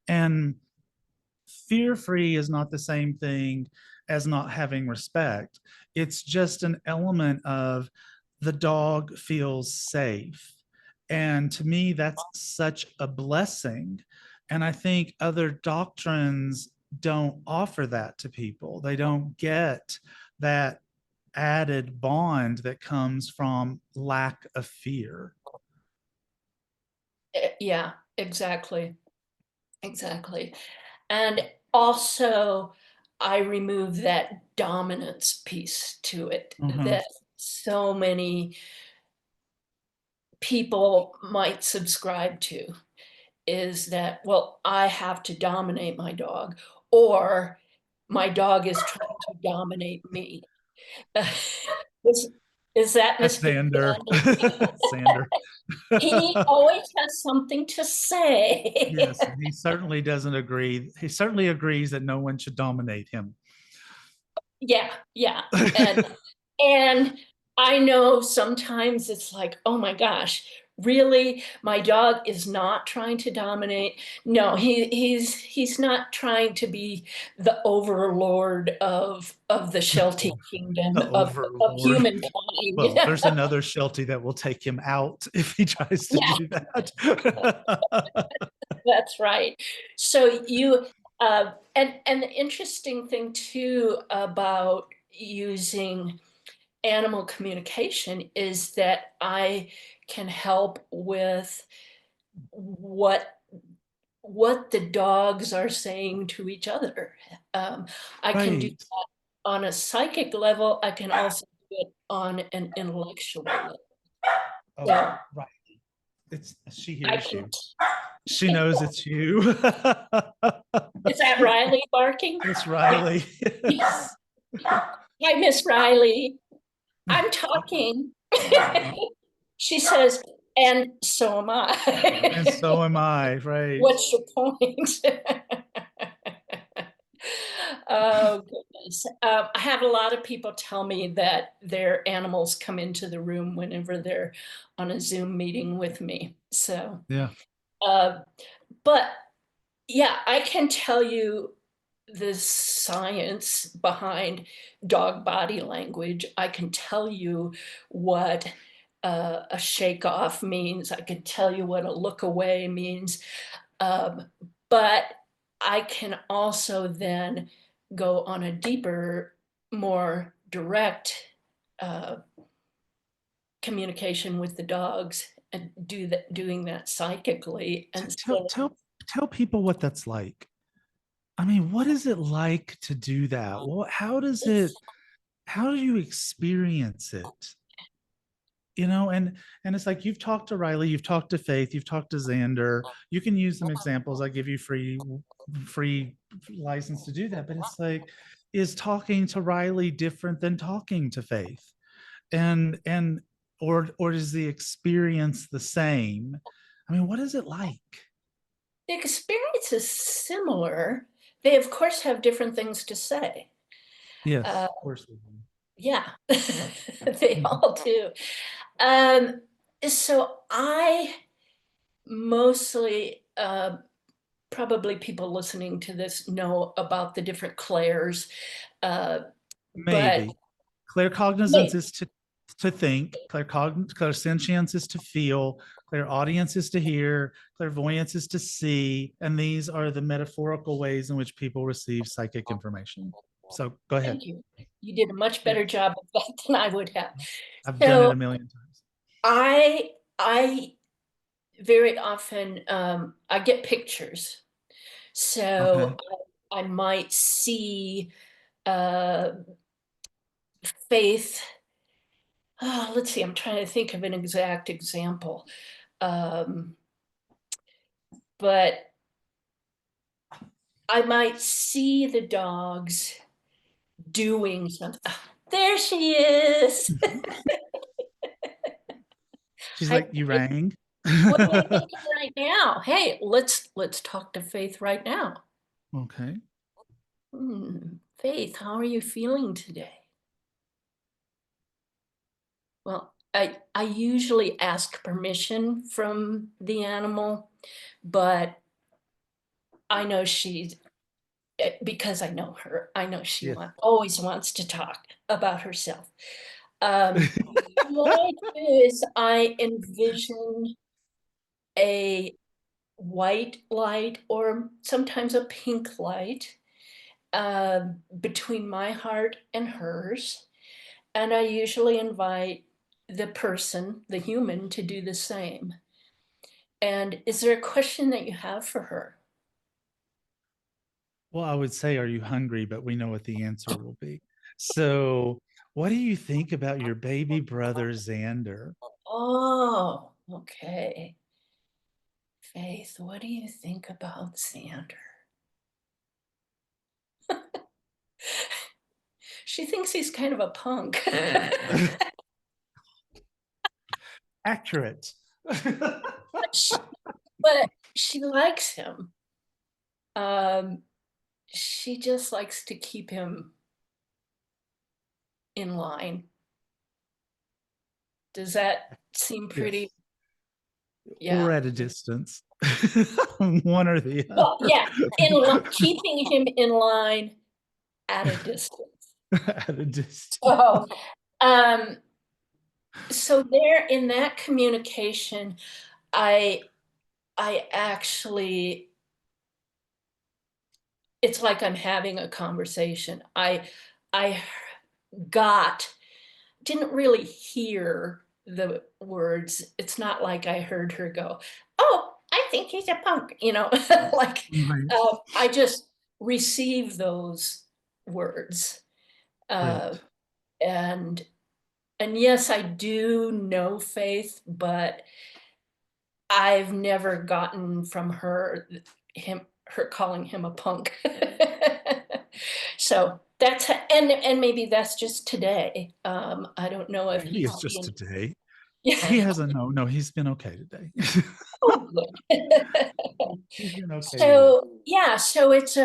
And fear-free is not the same thing as not having respect. It's just an element of the dog feels safe. And to me, that's such a blessing. And I think other doctrines don't offer that to people. They don't get that added bond that comes from lack of fear. Yeah, exactly. Exactly. And also, I remove that dominance piece to it that so many people might subscribe to, is that, well, I have to dominate my dog, or my dog is trying to dominate me. Is that That's Mr. Xander. Xander? Xander. He always has something to say. Yes, he certainly doesn't agree. He certainly agrees that no one should dominate him. Yeah, yeah. And I know sometimes it's like, oh my gosh, really? My dog is not trying to dominate. No, he's not trying to be the overlord of the Sheltie kingdom The of overlord. humankind. Well, there's another Sheltie that will take him out if he tries to do that. That's right. So and the interesting thing too about using animal communication is that I can help with what the dogs are saying to each other. I can do Right. that on a psychic level. I can also do it on an intellectual level. Oh, So right. She I hears can you. She knows it's you. Is that Riley barking? It's Riley. Yes. Hi, Miss Riley. I'm talking. She says, and so am I. And so am I, right? What's your point? Oh, goodness. I have a lot of people tell me that their animals come into the room whenever they're on a Zoom meeting with me. So, Yeah. but yeah, I can tell you the science behind dog body language. I can tell you what a shake off means. I can tell you what a look away means. But I can also then go on a deeper, more direct communication with the dogs and doing that psychically. And Tell people what that's like. I mean, what is it like to do that? Well, how do you experience it? And it's like, you've talked to Riley, you've talked to Faith, you've talked to Xander. You can use some examples. I give you free license to do that. But it's like, is talking to Riley different than talking to Faith? Or is the experience the same? I mean, what is it like? the experience is similar. They, of course, have different things to say. Yes, of course. Yeah, they all do. So I mostly, probably people listening to this know about the different clairs, Maybe. but Claircognizance is to think, clairsentience is to feel, clairaudience is to hear, clairvoyance is to see, and these are the metaphorical ways in which people receive psychic information. So go ahead. thank you. You did a much better job of that than I would have. I've done it a million times. I very often, I get pictures. So Okay. I might see Faith. Oh, let's see, I'm trying to think of an exact example. But I might see the dogs doing something. Oh, there she is. She's like, you rang? What are you thinking right now? Hey, let's talk to Faith right now. Okay. Faith, how are you feeling today? Well, I usually ask permission from the animal, but I know she's, because I know her, I know she Yes. always wants to talk about herself. What I do is I envision a white light or sometimes a pink light between my heart and hers. And I usually invite the person, the human, to do the same. And is there a question that you have for her? Well, I would say, are you hungry? But we know what the answer will be. So, what do you think about your baby brother, Xander? Oh, okay. Faith, what do you think about Xander? She thinks he's kind of a punk. Accurate. But she likes him. She just likes to keep him in line. Does that seem pretty? Yes. Yeah. Or at a distance. One or the other. Well, yeah, keeping him in line at a distance. At a distance. Oh, so there in that communication, I actually, it's like I'm having a conversation. I didn't really hear the words. It's not like I heard her go, "Oh, I think he's a punk," like Right. I just received those words. Right. And yes, I do know Faith, but I've never gotten from her calling him a punk. So that's and maybe that's just today. I don't know if Maybe he's it's just today. yeah. He hasn't. No, he's been okay today. Oh, good. He's been okay today. So yeah, so it's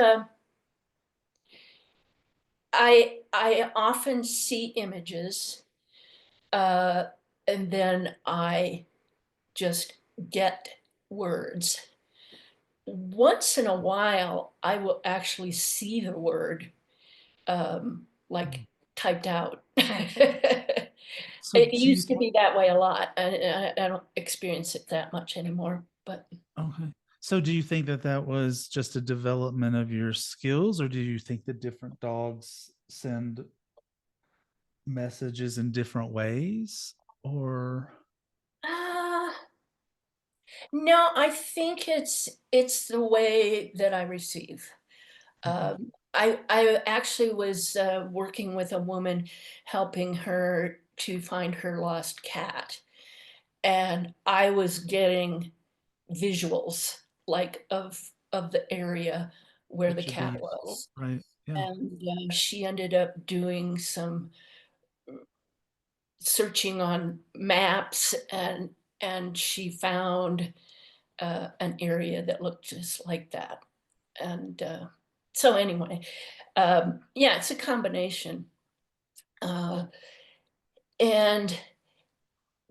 I often see images, and then I just get words. Once in a while, I will actually see the word like typed out. So It do you used to be that way a lot. I don't experience it that much anymore, but okay. So do you think that that was just a development of your skills, or do you think that different dogs send messages in different ways? Or uh, no, I think it's the way that I receive. I actually was working with a woman, helping her to find her lost cat, and I was getting visuals like of the area where the which of cat these? was, Right. Yeah. and she ended up doing some searching on maps, and she found an area that looked just like that, and so anyway, yeah, it's a combination. Uh, and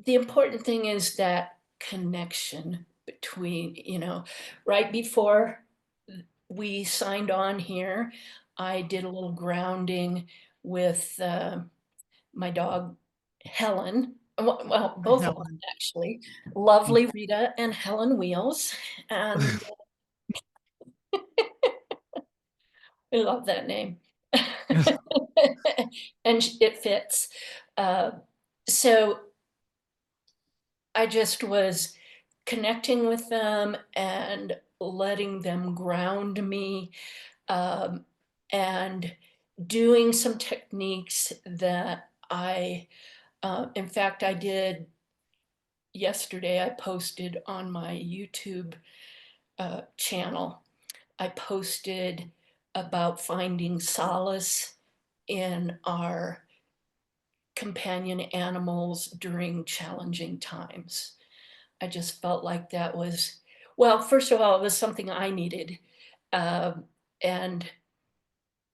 the important thing is that connection between, right before we signed on here, I did a little grounding with my dog, Helen. Well, both of them actually. Lovely Rita and Helen Wheels. And I love that name. And it fits. Uh, so I just was connecting with them and letting them ground me, um, and doing some techniques that in fact, I did yesterday. I posted on my YouTube channel. I posted about finding solace in our companion animals during challenging times. I just felt like that was, well, first of all, it was something I needed. Um, and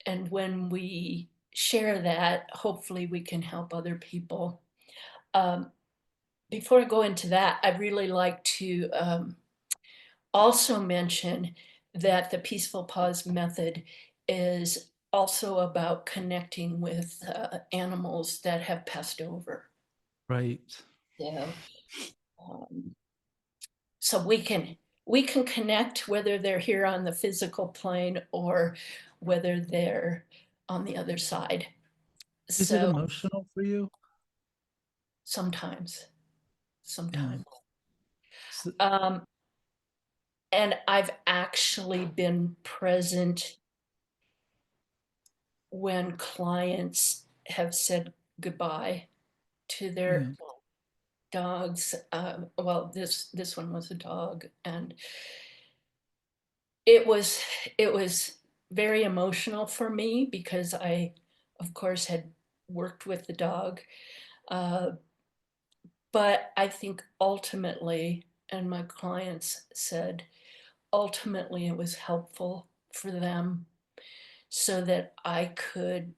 and when we share that, hopefully we can help other people. Um, Before I go into that, I'd really like to also mention that the peaceful pause method is also about connecting with animals that have passed over. Right. So, um, so we can connect whether they're here on the physical plane or whether they're on the other side. Is it So emotional for you? sometimes, Yeah. sometimes. So, Um, and I've actually been present when clients have said goodbye to yeah. their dogs. Well, this one was a dog, and it was it was very emotional for me because I, of course, had worked with the dog. Uh, but I think ultimately, and my clients said, ultimately it was helpful for them so that I could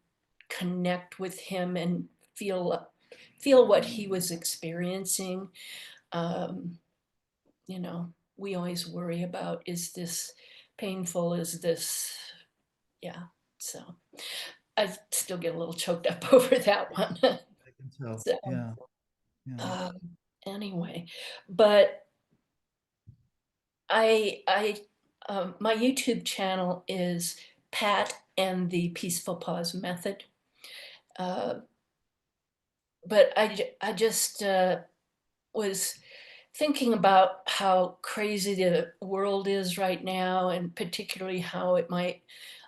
connect with him and feel what he was experiencing. Um, we always worry about, is this painful? Is this, yeah. So I still get a little choked up over that one. I can tell. So Yeah. Yeah. um, anyway, but my YouTube channel is Pat and the Peaceful Pause Method. Uh, but I just was thinking about how crazy the world is right now, and particularly how it might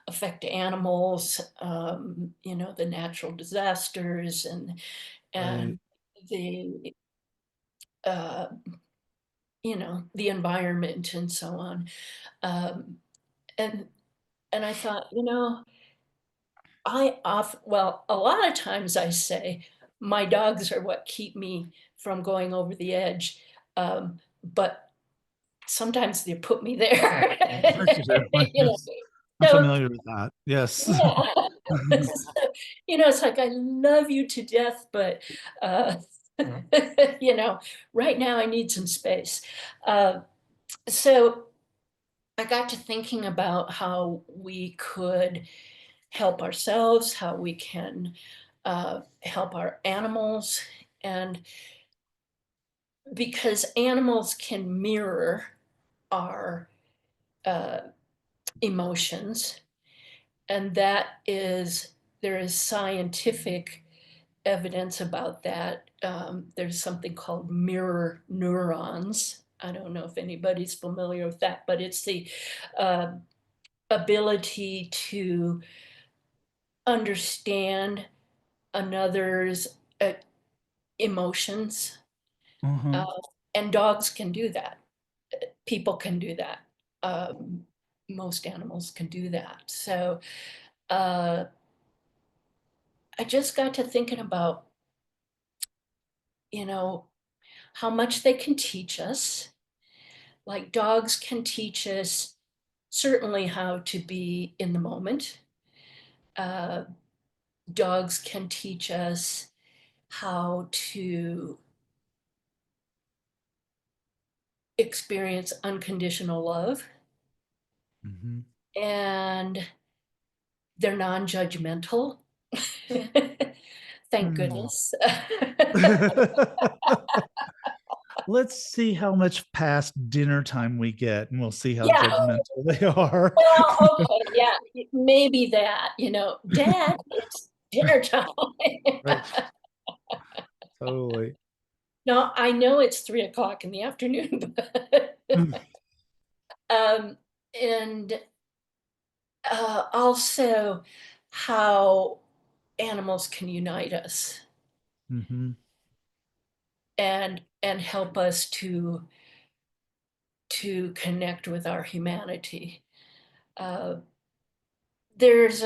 affect animals, the natural disasters and Right. the uh, the environment and so on. Um, and I thought, well, a lot of times I say my dogs are what keep me from going over the edge. But sometimes they put me there. you know, Yes. I'm so familiar with that. Yes. yeah, it's like I love you to death, but uh, right now I need some space. Uh, so I got to thinking about how we could help ourselves, how we can help our animals, and because animals can mirror our uh, emotions, and there is scientific evidence about that. There's something called mirror neurons. I don't know if anybody's familiar with that, but it's the uh, ability to understand another's uh, emotions. Uh-huh. Uh, and dogs can do that. People can do that. Most animals can do that. So uh, I just got to thinking about, you know, how much they can teach us. Like dogs can teach us certainly how to be in the moment. Uh, Dogs can teach us how to experience unconditional love, Mhm. and they're non-judgmental. Thank Hmm. goodness. Let's see how much past dinner time we get, and we'll see how Yeah. judgmental they are. Well, okay, yeah, maybe that, Dad, it's dinner time. Right. Totally. No, I know it's 3 o'clock in the afternoon, but um, and also how animals can unite us Hmm. and help us to connect with our humanity. Uh, there's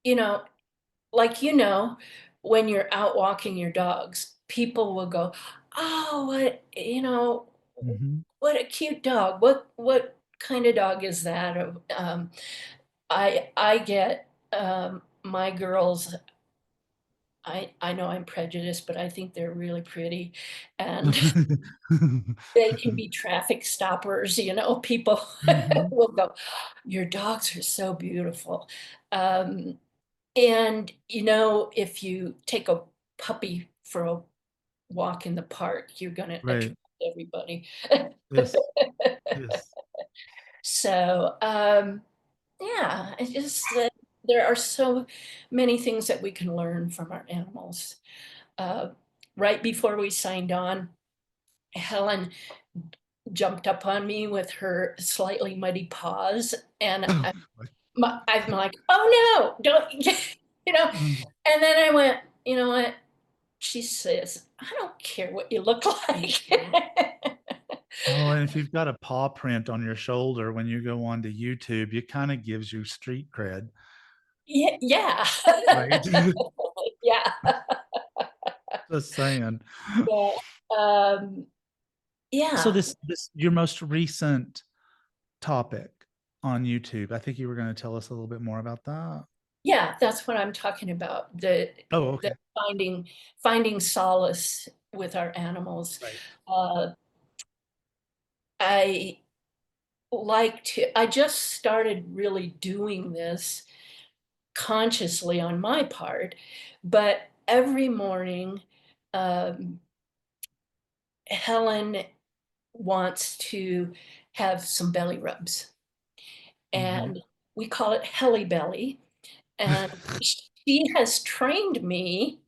you know, when you're out walking your dogs, people will go, "Oh, Hmm. what a cute dog. What kind of dog is that?" Or, I get my girls. I know I'm prejudiced, but I think they're really pretty, and they can be traffic stoppers. People Hmm. will go, "Your dogs are so beautiful." Um, And, if you take a puppy for a walk in the park, you're going to Right. attract everybody. Yes. Yes. So, yeah, it's just that there are so many things that we can learn from our animals. Uh, right before we signed on, Helen jumped up on me with her slightly muddy paws, and Oh, I'm like, "Oh no, don't," And then I went, "You know what?" She says, "I don't care what you look like." oh, and if you've got a paw print on your shoulder when you go onto YouTube, it kind of gives you street cred, Yeah, yeah. right? Yeah, Just saying. yeah, um, So yeah, this your most recent topic on YouTube. I think you were going to tell us a little bit more about that. yeah, that's what I'm talking about, Oh, the okay. finding solace with our animals. Right. Uh, I I just started really doing this consciously on my part, but every morning, um, Helen wants to have some belly rubs, Hmm. and we call it Helly Belly. And she has trained me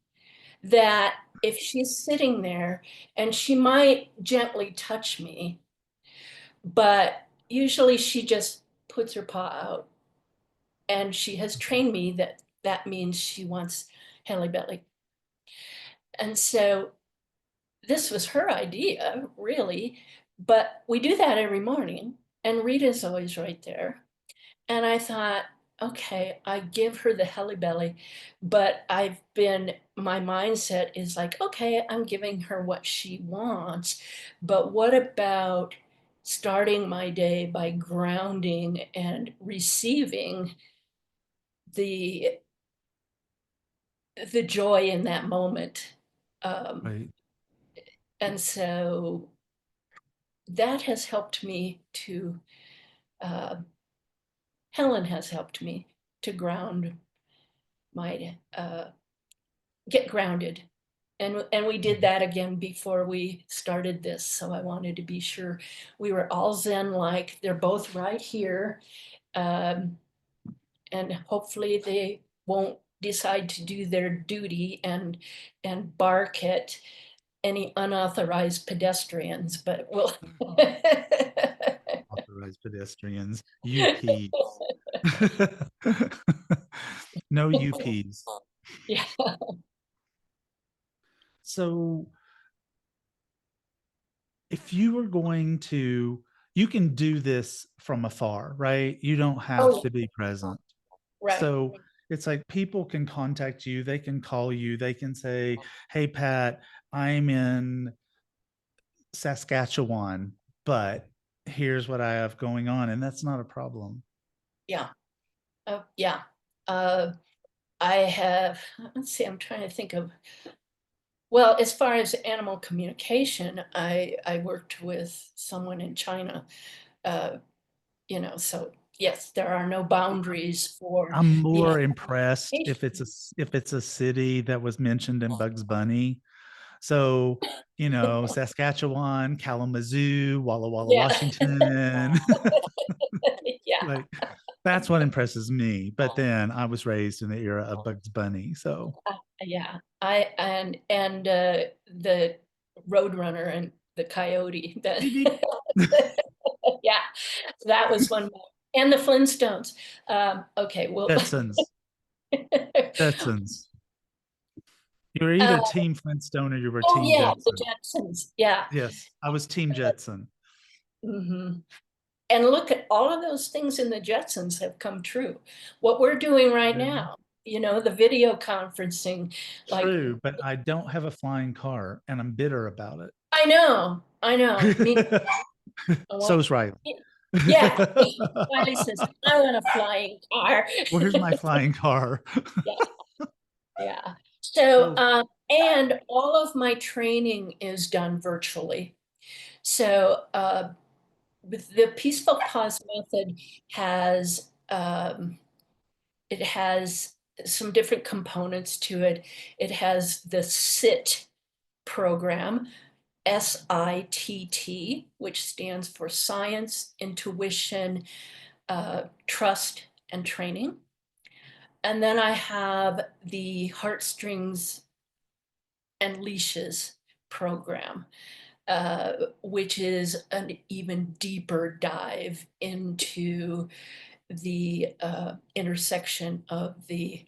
that if she's sitting there, and she might gently touch me, but usually she just puts her paw out. And she has trained me that that means she wants Helly Belly. And so this was her idea, really. But we do that every morning, and Rita's always right there. And I thought, okay, I give her the helly belly, but my mindset is like, okay, I'm giving her what she wants. But what about starting my day by grounding and receiving the joy in that moment? Right. And so that has helped me uh, Helen has helped me to ground my, get grounded. And we did that again before we started this. So I wanted to be sure we were all Zen like. They're both right here. And hopefully they won't decide to do their duty and bark at any unauthorized pedestrians, but we'll. Authorized pedestrians, UPs. No UPs. Yeah. So if you were going to, you can do this from afar, right? You don't have to be present. Right. So it's like people can contact you, they can call you, they can say, hey, Pat, I'm in Saskatchewan, but here's what I have going on. And that's not a problem. Yeah. Yeah. I have, let's see, I'm trying to think of, well, as far as animal communication, I worked with someone in China, so yes, there are no boundaries for I'm the more animal impressed if communication. it's a city that was mentioned in Bugs Bunny. So, Saskatchewan, Kalamazoo, Walla Walla, Yeah. Washington. Yeah. Like that's what impresses me. But then I was raised in the era of Bugs Bunny. So Yeah. And the Roadrunner and the Coyote. That beep, beep. yeah, that was one. And the Flintstones. Okay, well. Jetsons. Jetsons. You were Uh, either Team Flintstone or you were oh Team yeah, the Jetson. Jetsons. Yeah. Yes, I was Team Jetson. hmm And look at all of those things in the Jetsons have come true. What we're doing right now, the video conferencing, like, True, but I don't have a flying car and I'm bitter about it. I know. Me, So's Riley. yeah. Riley says, I want a flying car. Where's my flying car? Yeah. Yeah. So, So, and all of my training is done virtually. So, the Peaceful Pause method has, it has some different components to it. It has the SIT program, SITT, which stands for Science, Intuition, Trust, and Training. And then I have the Heartstrings and Leashes program, which is an even deeper dive into the intersection of the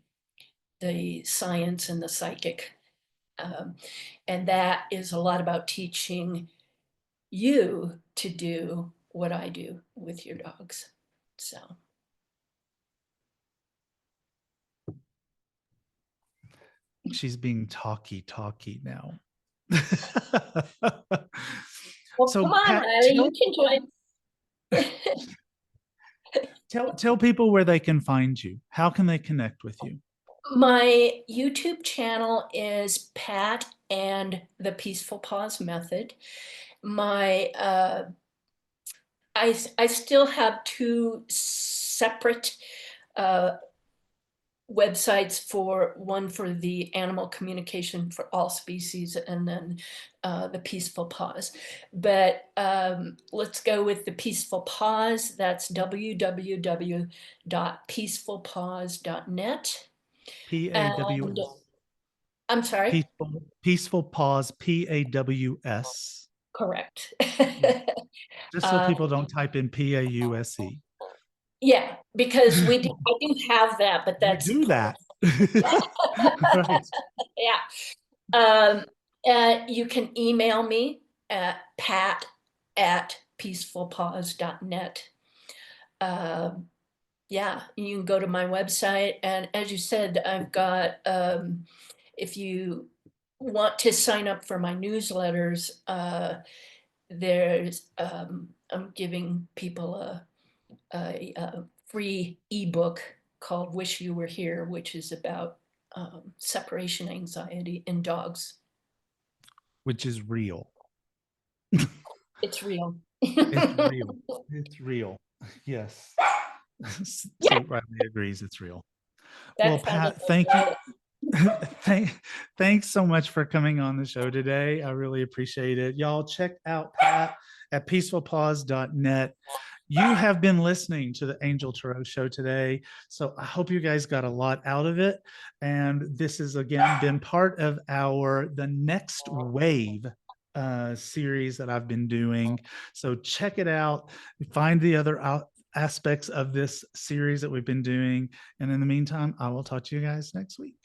science and the psychic. And that is a lot about teaching you to do what I do with your dogs. So. she's being talky now. Well, So, come on, Pat, Riley, you can join. tell people where they can find you. How can they connect with you? My YouTube channel is Pat and the Peaceful Pause Method. My I still have two separate websites, one for the animal communication for all species, and then the Peaceful Pause. But let's go with the Peaceful Pause. That's www.peacefulpause.net. And PAWS. I'm sorry. Peaceful Pause, PAWS. Correct. Just so people don't type in PAUSE. Yeah, because I do have that, but You that's do that. Right. yeah. You can email me at pat@peacefulpause.net. Yeah, you can go to my website. And as you said, I've got, if you want to sign up for my newsletters, there's, I'm giving people a free ebook called Wish You Were Here, which is about separation anxiety in dogs. Which is real. It's real. It's real. It's real. Yes. Yeah. So Radleigh agrees it's real. That Well, sounded Pat, like thank you. Thanks so much for coming on the show today. I really appreciate it. Y'all check out Pat at peacefulpause.net. You have been listening to the Angel Tarot Show today. So I hope you guys got a lot out of it. And this has again been part of the Next Wave series that I've been doing. So check it out. Find the other aspects of this series that we've been doing. And in the meantime, I will talk to you guys next week.